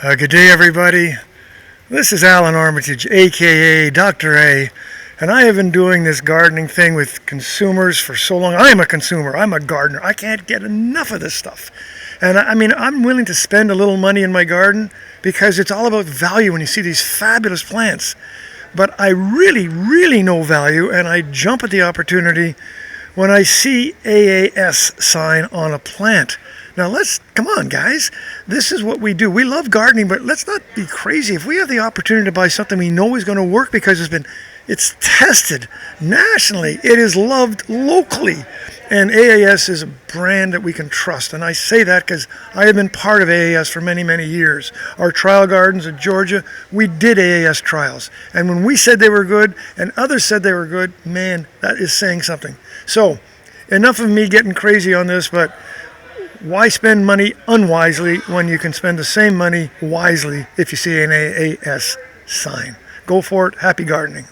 Good day, everybody. This is Allan Armitage, aka Dr. A, and I have been doing this gardening thing with consumers for so long. I am a consumer. I'm a gardener. I can't get enough of this stuff. And I'm willing to spend a little money in my garden because it's all about value when you see these fabulous plants. But I really know value, and I jump at the opportunity when I see AAS sign on a plant. Now come on, guys. This is what we do. We love gardening, but let's not be crazy. If we have the opportunity to buy something we know is going to work because it's tested nationally, it is loved locally, and AAS is a brand that we can trust. And I say that because I have been part of AAS for many years. Our trial gardens in Georgia, we did AAS trials. And when we said they were good and others said they were good, man, that is saying something. So enough of me getting crazy on this, but why spend money unwisely when you can spend the same money wisely if you see an AAS sign? Go for it. Happy gardening.